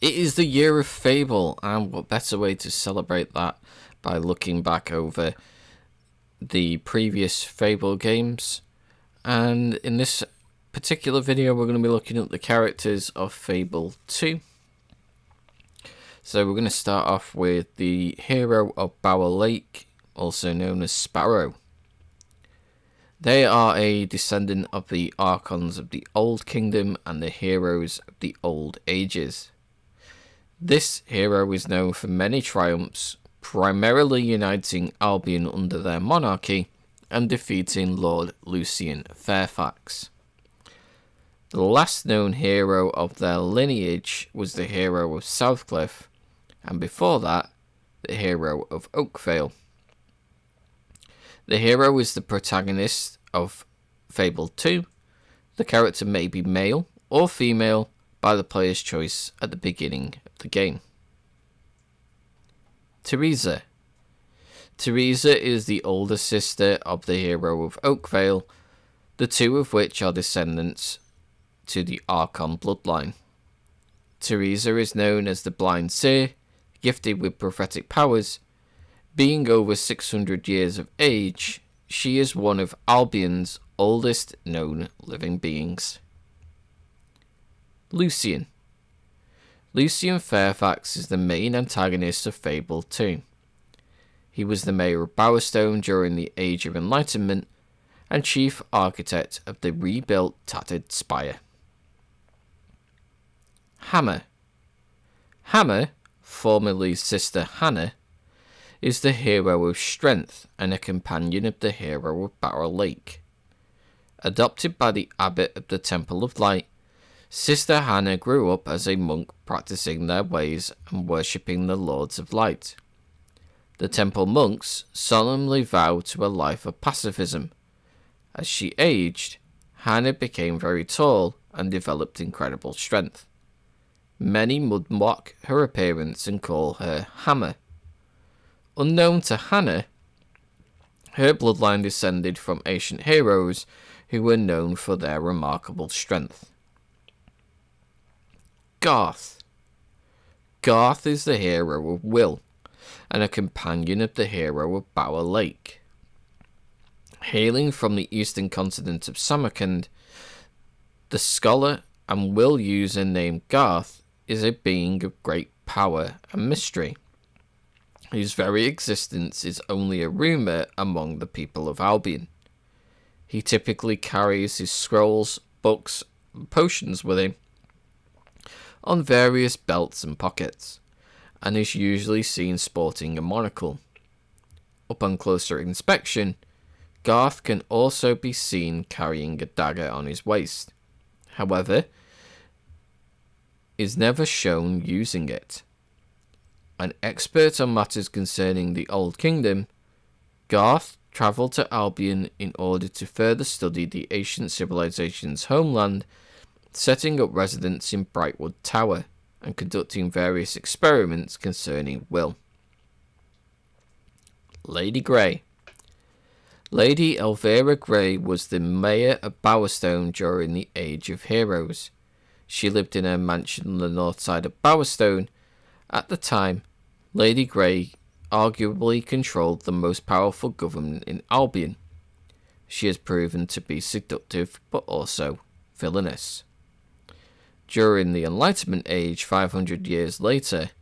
It is the year of Fable, and what better way to celebrate that by looking back over the previous Fable games. And in this particular video, we're going to be looking at the characters of Fable 2. So we're going to start off with the hero of Bower Lake, also known as Sparrow. They are a descendant of the Archons of the Old Kingdom and the heroes of the Old Ages. This hero is known for many triumphs, primarily uniting Albion under their monarchy and defeating Lord Lucian Fairfax. The last known hero of their lineage was the hero of Southcliff, and before that, the hero of Oakvale. The hero is the protagonist of Fable 2. The character may be male or female by the player's choice at the beginning of the game. Teresa. Teresa is the older sister of the hero of Oakvale, the two of which are descendants to the Archon bloodline. Teresa is known as the Blind Seer, gifted with prophetic powers. Being over 600 years of age, she is one of Albion's oldest known living beings. Lucian. Lucian Fairfax is the main antagonist of Fable 2. He was the mayor of Bowerstone during the Age of Enlightenment and chief architect of the rebuilt Tattered Spire. Hammer. Hammer, formerly Sister Hannah, is the hero of Strength and a companion of the hero of Bower Lake. Adopted by the abbot of the Temple of Light, Sister Hannah grew up as a monk practicing their ways and worshipping the Lords of Light. The temple monks solemnly vowed to a life of pacifism. As she aged, Hannah became very tall and developed incredible strength. Many mock her appearance and call her Hammer. Unknown to Hannah, her bloodline descended from ancient heroes who were known for their remarkable strength. Garth. Garth is the hero of Will, and a companion of the hero of Bower Lake. Hailing from the eastern continent of Samarkand, the scholar and Will user named Garth is a being of great power and mystery, whose very existence is only a rumour among the people of Albion. He typically carries his scrolls, books, and potions with him on various belts and pockets, and is usually seen sporting a monocle. Upon closer inspection, Garth can also be seen carrying a dagger on his waist. However, is never shown using it. An expert on matters concerning the Old Kingdom, Garth travelled to Albion in order to further study the ancient civilization's homeland, setting up residence in Brightwood Tower and conducting various experiments concerning Will. Lady Grey. Lady Elvira Grey was the mayor of Bowerstone during the Age of Heroes. She lived in her mansion on the north side of Bowerstone. At the time, Lady Grey arguably controlled the most powerful government in Albion. She has proven to be seductive but also villainous. During the Enlightenment Age 500 years later,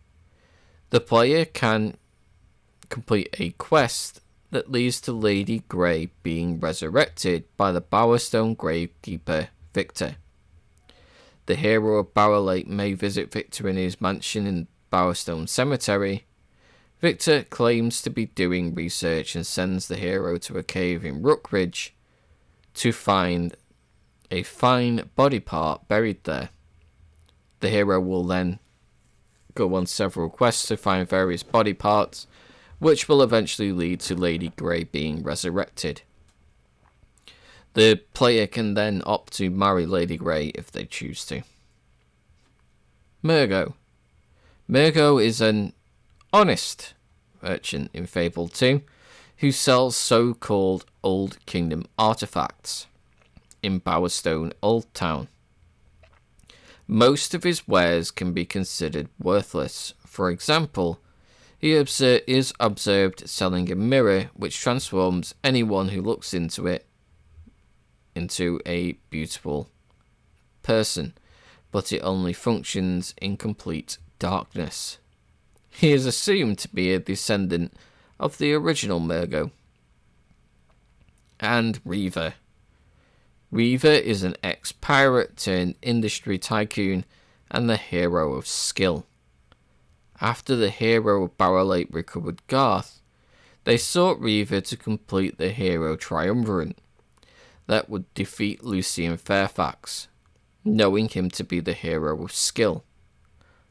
the player can complete a quest that leads to Lady Grey being resurrected by the Bowerstone gravekeeper Victor. The hero of Bower Lake may visit Victor in his mansion in Bowerstone Cemetery. Victor claims to be doing research and sends the hero to a cave in Rookridge to find a fine body part buried there. The hero will then go on several quests to find various body parts, which will eventually lead to Lady Grey being resurrected. The player can then opt to marry Lady Grey if they choose to. Murgo. Murgo is an honest merchant in Fable 2 who sells so-called Old Kingdom artifacts in Bowerstone Old Town. Most of his wares can be considered worthless. For example, he is observed selling a mirror which transforms anyone who looks into it into a beautiful person, but it only functions in complete darkness. He is assumed to be a descendant of the original Murgo. And Reaver. Reaver is an ex-pirate turned industry tycoon and the hero of skill. After the hero of Barrow Lake recovered Garth, they sought Reaver to complete the hero triumvirate that would defeat Lucien Fairfax, knowing him to be the hero of skill.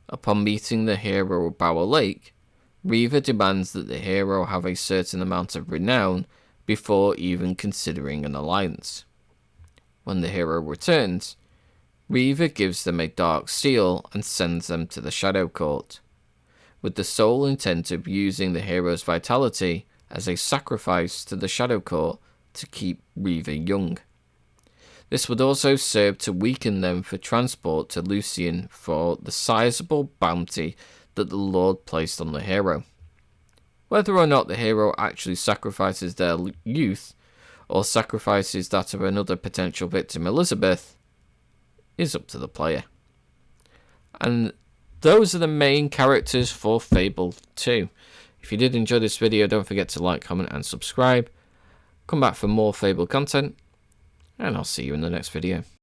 Upon meeting the hero of Barrow Lake, Reaver demands that the hero have a certain amount of renown before even considering an alliance. When the hero returns, Reaver gives them a dark seal and sends them to the Shadow Court, with the sole intent of using the hero's vitality as a sacrifice to the Shadow Court to keep Reaver young. This would also serve to weaken them for transport to Lucien for the sizable bounty that the Lord placed on the hero. Whether or not the hero actually sacrifices their youth, or sacrifices that of another potential victim, Elizabeth, is up to the player. And those are the main characters for Fable 2. If you did enjoy this video, don't forget to like, comment and subscribe. Come back for more Fable content, and I'll see you in the next video.